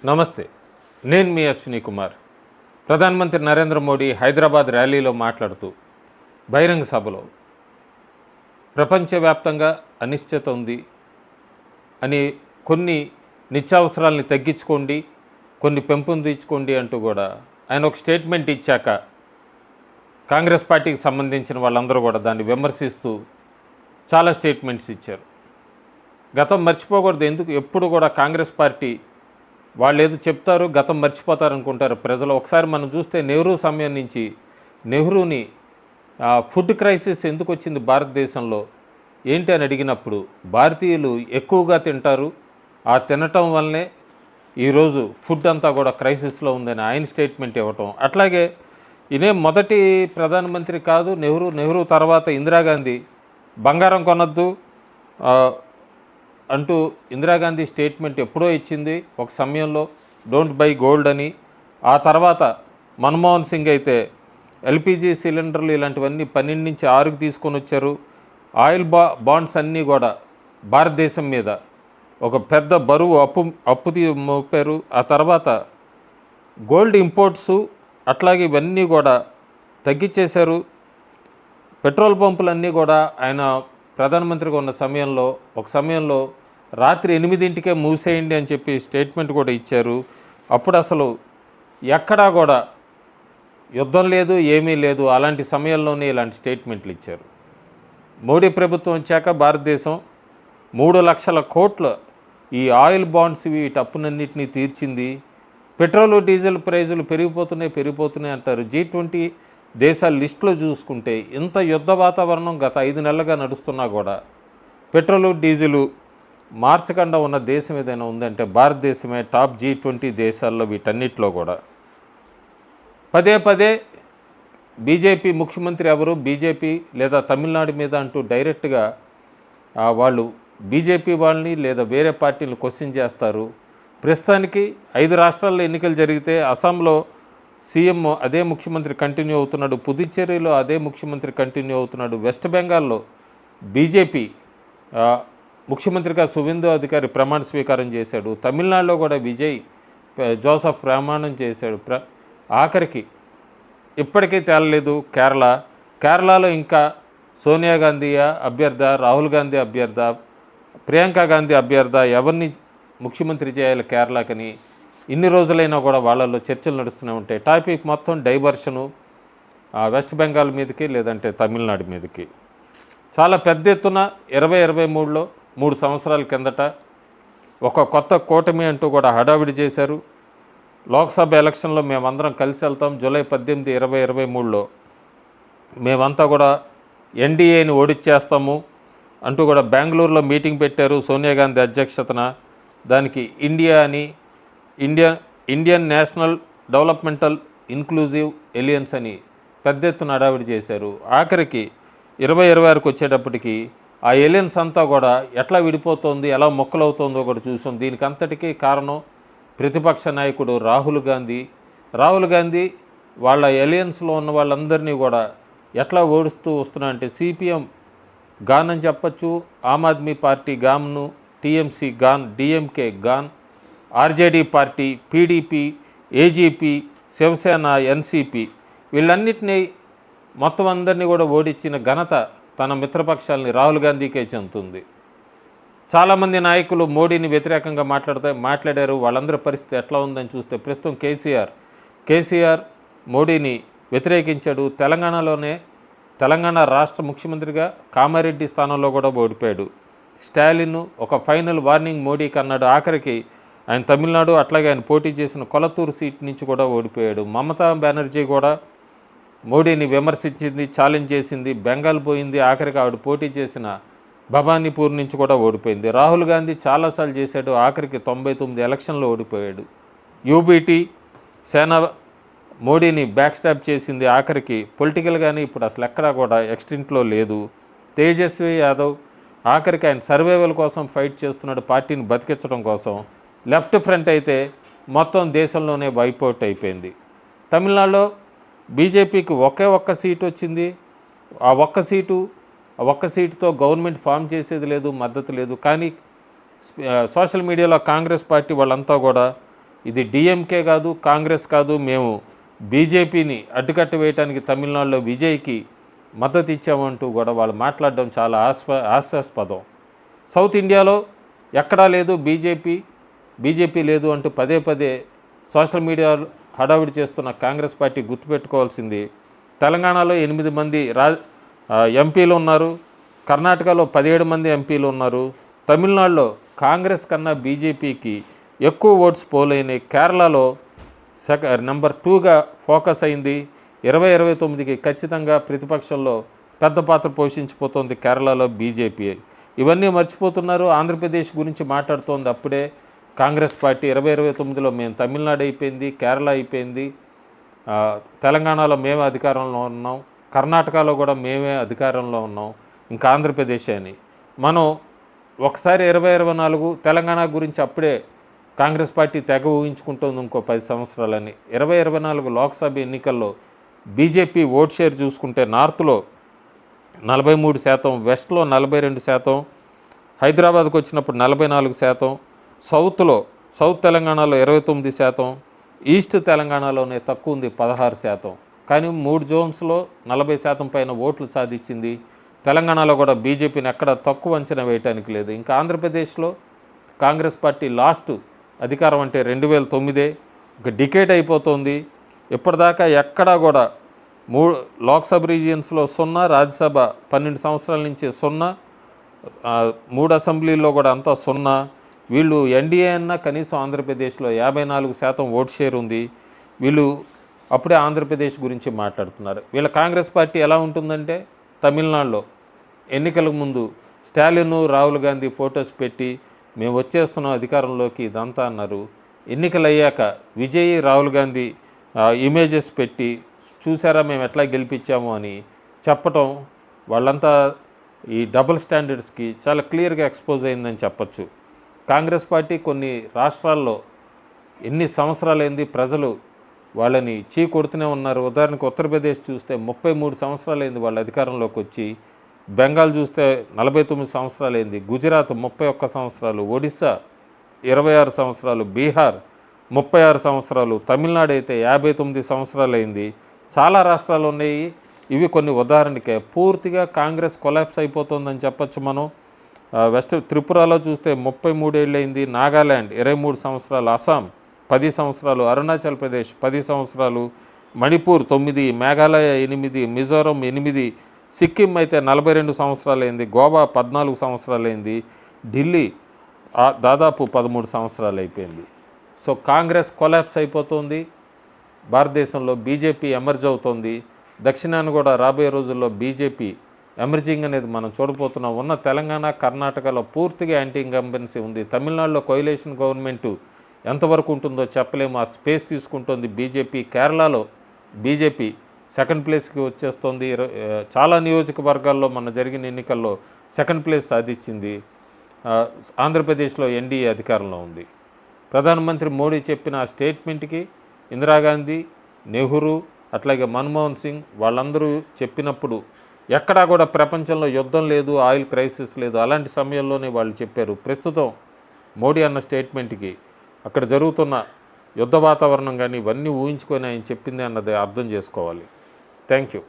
నమస్తే, నేను మీ అశ్విని కుమార్. ప్రధానమంత్రి నరేంద్ర మోడీ హైదరాబాద్ ర్యాలీలో మాట్లాడుతూ బహిరంగ సభలో ప్రపంచవ్యాప్తంగా అనిశ్చిత ఉంది అని, కొన్ని నిత్యావసరాలని తగ్గించుకోండి, కొన్ని పెంపొందించుకోండి అంటూ కూడా ఆయన ఒక స్టేట్మెంట్ ఇచ్చాక కాంగ్రెస్ పార్టీకి సంబంధించిన వాళ్ళందరూ కూడా దాన్ని విమర్శిస్తూ చాలా స్టేట్మెంట్స్ ఇచ్చారు. గతం మర్చిపోకూడదు. ఎందుకు ఎప్పుడు కూడా కాంగ్రెస్ పార్టీ వాళ్ళు ఏదో చెప్తారు, గతం మర్చిపోతారు అనుకుంటారు ప్రజలు. ఒకసారి మనం చూస్తే నెహ్రూ సమయం నుంచి నెహ్రూని ఫుడ్ క్రైసిస్ ఎందుకు వచ్చింది భారతదేశంలో ఏంటి అని అడిగినప్పుడు, భారతీయులు ఎక్కువగా తింటారు, ఆ తినటం వల్లనే ఈరోజు ఫుడ్ అంతా కూడా క్రైసిస్లో ఉందని ఆయన స్టేట్మెంట్ ఇవ్వటం. అట్లాగే ఇదే మొదటి ప్రధానమంత్రి కాదు నెహ్రూ తర్వాత ఇందిరాగాంధీ బంగారం కొనొద్దు అంటూ ఇందిరాగాంధీ స్టేట్మెంట్ ఎప్పుడో ఇచ్చింది ఒక సమయంలో, డోంట్ బై గోల్డ్ అని. ఆ తర్వాత మన్మోహన్ సింగ్ అయితే ఎల్పిజి సిలిండర్లు ఇలాంటివన్నీ 12 నుంచి 6కి తీసుకొని వచ్చారు. ఆయిల్ బాండ్స్ అన్నీ కూడా భారతదేశం మీద ఒక పెద్ద బరువు అప్పు మోపారు. ఆ తర్వాత గోల్డ్ ఇంపోర్ట్సు అట్లాగే ఇవన్నీ కూడా తగ్గించేశారు. పెట్రోల్ పంపులన్నీ కూడా ఆయన ప్రధానమంత్రిగా ఉన్న సమయంలో ఒక సమయంలో రాత్రి 8ంటికే మూసేయండి అని చెప్పి స్టేట్మెంట్ కూడా ఇచ్చారు. అప్పుడు అసలు ఎక్కడా కూడా యుద్ధం లేదు, ఏమీ లేదు. అలాంటి సమయంలోనే ఇలాంటి స్టేట్మెంట్లు ఇచ్చారు. మోడీ ప్రభుత్వం వచ్చాక భారతదేశం 3 లక్షల కోట్ల ఈ ఆయిల్ బాండ్స్ వీటి అప్పునన్నింటినీ తీర్చింది. పెట్రోలు డీజిల్ ప్రైజులు పెరిగిపోతున్నాయి అంటారు. G20 దేశాల లిస్టులో చూసుకుంటే ఇంత యుద్ధ వాతావరణం గత 5 నెలలుగా నడుస్తున్నా కూడా పెట్రోలు డీజిలు మార్చకుండా ఉన్న దేశం ఏదైనా ఉందంటే భారతదేశమే. టాప్ G20 దేశాల్లో వీటన్నిటిలో కూడా పదే బీజేపీ ముఖ్యమంత్రి ఎవరు, బీజేపీ లేదా తమిళనాడు మీద అంటూ డైరెక్ట్గా వాళ్ళు బీజేపీ వాళ్ళని లేదా వేరే పార్టీలు క్వశ్చన్ చేస్తారు. ప్రస్తుతానికి 5 రాష్ట్రాల్లో ఎన్నికలు జరిగితే అస్సాంలో సీఎం అదే ముఖ్యమంత్రి కంటిన్యూ అవుతున్నాడు, పుదుచ్చేరిలో అదే ముఖ్యమంత్రి కంటిన్యూ అవుతున్నాడు, వెస్ట్ బెంగాల్లో బీజేపీ ముఖ్యమంత్రిగా సువేందు అధికారి ప్రమాణ స్వీకారం చేశాడు, తమిళనాడులో కూడా విజయ్ జోసఫ్ ప్రమాణం చేశాడు. ఆఖరికి ఇప్పటికీ తేలలేదు కేరళలో ఇంకా సోనియా గాంధీ అభ్యర్థ, రాహుల్ గాంధీ అభ్యర్థ, ప్రియాంక గాంధీ అభ్యర్థ ఎవరిని ముఖ్యమంత్రి చేయాలి కేరళకని ఇన్ని రోజులైనా కూడా వాళ్ళల్లో చర్చలు నడుస్తూనే ఉంటాయి. టాపిక్ మొత్తం డైవర్షను వెస్ట్ బెంగాల్ మీదకి లేదంటే తమిళనాడు మీదకి. చాలా పెద్ద ఎత్తున 2023లో 3 సంవత్సరాల కిందట ఒక కొత్త కూటమి అంటూ కూడా హడావిడి చేశారు. లోక్సభ ఎలక్షన్లో మేమందరం కలిసి వెళ్తాం, జూలై 18, 2023లో మేమంతా కూడా ఎన్డీఏని ఓడిచ్చేస్తాము అంటూ కూడా బెంగళూరులో మీటింగ్ పెట్టారు సోనియా గాంధీ అధ్యక్షతన. దానికి Indian National Developmental Inclusive Alliance అని పెద్ద ఎత్తున హడావిడి చేశారు. ఆఖరికి 2026కి వచ్చేటప్పటికి ఆ ఎలియన్స్ అంతా కూడా ఎట్లా విడిపోతుంది, ఎలా మొక్కలవుతుందో కూడా చూసాం. దీనికి అంతటికీ కారణం ప్రతిపక్ష నాయకుడు రాహుల్ గాంధీ వాళ్ళ ఎలియన్స్లో ఉన్న వాళ్ళందరినీ కూడా ఎట్లా ఓడిస్తూ వస్తున్నా అంటే సిపిఎం గాన్ అని చెప్పచ్చు, ఆమ్ ఆద్మీ పార్టీ గాన్ను, టీఎంసీ గాన్, డిఎంకే గాన్, RJD party, PDP, AGP, Shiv Sena, NCP వీళ్ళన్నిటినీ మొత్తం అందరినీ కూడా ఓడించిన ఘనత తన మిత్రపక్షాలని రాహుల్ గాంధీకే చెందుతుంది. చాలామంది నాయకులు మోడీని వ్యతిరేకంగా మాట్లాడారు. వాళ్ళందరి పరిస్థితి ఎట్లా ఉందని చూస్తే ప్రస్తుతం కేసీఆర్ మోడీని వ్యతిరేకించాడు. తెలంగాణ రాష్ట్ర ముఖ్యమంత్రిగా కామారెడ్డి స్థానంలో కూడా ఓడిపోయాడు. స్టాలిన్ ఒక ఫైనల్ వార్నింగ్ మోడీకి అన్నాడు. ఆఖరికి ఆయన తమిళనాడు అట్లాగే ఆయన పోటీ చేసిన కొలతూరు సీట్ నుంచి కూడా ఓడిపోయాడు. మమతా బెనర్జీ కూడా మోడీని విమర్శించింది, ఛాలెంజ్ చేసింది, బెంగాల్ పోయింది. ఆఖరికి ఆవిడ పోటీ చేసిన భవానీపూర్ నుంచి కూడా ఓడిపోయింది. రాహుల్ గాంధీ చాలాసార్లు చేశాడు, ఆఖరికి 99 ఎలక్షన్లో ఓడిపోయాడు. యూబీటీ సేన మోడీని బ్యాక్ స్టాప్ చేసింది. ఆఖరికి పొలిటికల్గానే ఇప్పుడు అసలు ఎక్కడా కూడా ఎక్స్టెంట్లో లేదు. తేజస్వి యాదవ్ ఆఖరికి ఆయన సర్వైవల్ కోసం ఫైట్ చేస్తున్నాడు, పార్టీని బతికించడం కోసం. లెఫ్ట్ ఫ్రంట్ అయితే మొత్తం దేశంలోనే వైపౌట్ అయిపోయింది. తమిళనాడులో బీజేపీకి ఒక్క సీటు వచ్చింది. ఆ ఒక్క సీటుతో గవర్నమెంట్ ఫామ్ చేసేది లేదు, మద్దతు లేదు. కానీ సోషల్ మీడియాలో కాంగ్రెస్ పార్టీ వాళ్ళంతా కూడా ఇది డిఎంకే కాదు, కాంగ్రెస్ కాదు, మేము బీజేపీని అడ్డుకట్ట వేయడానికి తమిళనాడులో విజయ్కి మద్దతు ఇచ్చామంటూ కూడా వాళ్ళు మాట్లాడడం చాలా హాస్యాస్పదం. సౌత్ ఇండియాలో ఎక్కడా లేదు బీజేపీ లేదు అంటూ పదే పదే సోషల్ మీడియా హడావిడి చేస్తున్న కాంగ్రెస్ పార్టీ గుర్తుపెట్టుకోవాల్సింది, తెలంగాణలో 8 మంది ఎంపీలు ఉన్నారు, కర్ణాటకలో 17 మంది ఎంపీలు ఉన్నారు, తమిళనాడులో కాంగ్రెస్ కన్నా బీజేపీకి ఎక్కువ ఓట్స్ పోలైనాయి, కేరళలో నెంబర్ 2గా ఫోకస్ అయింది, 2029కి ఖచ్చితంగా ప్రతిపక్షంలో పెద్ద పాత్ర పోషించిపోతుంది కేరళలో బీజేపీ. ఇవన్నీ మర్చిపోతున్నారు. ఆంధ్రప్రదేశ్ గురించి మాట్లాడుతోంది అప్పుడే కాంగ్రెస్ పార్టీ. 2029లో మేము తమిళనాడు అయిపోయింది, కేరళ అయిపోయింది, తెలంగాణలో మేమే అధికారంలో ఉన్నాం, కర్ణాటకలో కూడా మేమే అధికారంలో ఉన్నాం, ఇంకా ఆంధ్రప్రదేశ్ అని. మనం ఒకసారి 2024 తెలంగాణ గురించి అప్పుడే కాంగ్రెస్ పార్టీ తెగ ఊహించుకుంటుంది ఇంకో 10 సంవత్సరాలని. 2024 లోక్సభ ఎన్నికల్లో బీజేపీ ఓట్ షేర్ చూసుకుంటే నార్త్లో 43%, వెస్ట్లో 42%, హైదరాబాద్కు వచ్చినప్పుడు 44%, సౌత్ తెలంగాణలో 29%, ఈస్ట్ తెలంగాణలోనే తక్కువ ఉంది 16%. కానీ 3 జోన్స్లో 40% పైన ఓట్లు సాధించింది. తెలంగాణలో కూడా బీజేపీని ఎక్కడ తక్కువ అంచనా వేయటానికి లేదు. ఇంకా ఆంధ్రప్రదేశ్లో కాంగ్రెస్ పార్టీ లాస్ట్ అధికారం అంటే 2009, ఒక డికేట్ అయిపోతుంది. ఇప్పటిదాకా ఎక్కడా కూడా లోక్సభ రీజియన్స్లో 0, రాజ్యసభ 12 సంవత్సరాల నుంచి 0, 3 అసెంబ్లీల్లో కూడా అంతా 0. వీళ్ళు ఎన్డీఏ అన్న కనీసం ఆంధ్రప్రదేశ్లో 54% ఓట్ షేర్ ఉంది. వీళ్ళు అప్పుడే ఆంధ్రప్రదేశ్ గురించి మాట్లాడుతున్నారు. వీళ్ళ కాంగ్రెస్ పార్టీ ఎలా ఉంటుందంటే, తమిళనాడులో ఎన్నికలకు ముందు స్టాలిన్, రాహుల్ గాంధీ ఫొటోస్ పెట్టి మేము వచ్చేస్తున్నాం అధికారంలోకి ఇదంతా అన్నారు. ఎన్నికలు అయ్యాక విజయ్, రాహుల్ గాంధీ ఇమేజెస్ పెట్టి చూసారా మేము ఎట్లా గెలిపించాము అని చెప్పటం, వాళ్ళంతా ఈ డబుల్ స్టాండర్డ్స్కి చాలా క్లియర్గా ఎక్స్పోజ్ అయిందని చెప్పచ్చు. కాంగ్రెస్ పార్టీ కొన్ని రాష్ట్రాల్లో ఎన్ని సంవత్సరాలైంది ప్రజలు వాళ్ళని కొడుతూనే ఉన్నారు. ఉదాహరణకు ఉత్తరప్రదేశ్ చూస్తే 33 సంవత్సరాలైంది వాళ్ళ అధికారంలోకి వచ్చి, బెంగాల్ చూస్తే 49 సంవత్సరాలైంది, గుజరాత్ 31 సంవత్సరాలు, ఒడిస్సా 26 సంవత్సరాలు, బీహార్ 36 సంవత్సరాలు, తమిళనాడు అయితే 59 సంవత్సరాలైంది. చాలా రాష్ట్రాలు ఉన్నాయి. ఇవి కొన్ని ఉదాహరణకే. పూర్తిగా కాంగ్రెస్ కొలాప్స్ అయిపోతుందని చెప్పచ్చు మనం. వెస్ట్ త్రిపురలో చూస్తే 33 ఏళ్ళైంది, నాగాల్యాండ్ 23 సంవత్సరాలు, అస్సాం 10 సంవత్సరాలు, అరుణాచల్ ప్రదేశ్ 10 సంవత్సరాలు, మణిపూర్ 9, మేఘాలయ 8, మిజోరం 8, సిక్కిం అయితే 42 సంవత్సరాలైంది, గోవా 14 సంవత్సరాలైంది, ఢిల్లీ దాదాపు 13 సంవత్సరాలు అయిపోయింది. సో కాంగ్రెస్ కొలాప్స్ అయిపోతుంది. భారతదేశంలో బీజేపీ ఎమర్జ్ అవుతుంది. దక్షిణాన్ని కూడా రాబోయే రోజుల్లో బీజేపీ ఎమర్జింగ్ అనేది మనం చూడబోతున్నాం. ఉన్న తెలంగాణ, కర్ణాటకలో పూర్తిగా యాంటీ ఇన్కంబెన్సీ ఉంది. తమిళనాడులో కోయిలేషన్ గవర్నమెంటు ఎంతవరకు ఉంటుందో చెప్పలేము, ఆ స్పేస్ తీసుకుంటుంది బీజేపీ. కేరళలో బీజేపీ సెకండ్ ప్లేస్కి వచ్చేస్తుంది. చాలా నియోజకవర్గాల్లో మన జరిగిన ఎన్నికల్లో సెకండ్ ప్లేస్ సాధించింది. ఆంధ్రప్రదేశ్లో ఎన్డీఏ అధికారంలో ఉంది. ప్రధానమంత్రి మోడీ చెప్పిన ఆ స్టేట్మెంట్కి ఇందిరాగాంధీ, నెహ్రూ, అట్లాగే మన్మోహన్ సింగ్ వాళ్ళందరూ చెప్పినప్పుడు ఎక్కడా కూడా ప్రపంచంలో యుద్ధం లేదు, ఆయిల్ క్రైసిస్ లేదు, అలాంటి సమయంలోనే వాళ్ళు చెప్పారు. ప్రస్తుతం మోడీ అన్న స్టేట్మెంట్కి అక్కడ జరుగుతున్న యుద్ధ వాతావరణం కానీ ఇవన్నీ ఊహించుకొని ఆయన చెప్పింది అన్నది అర్థం చేసుకోవాలి. Thank you.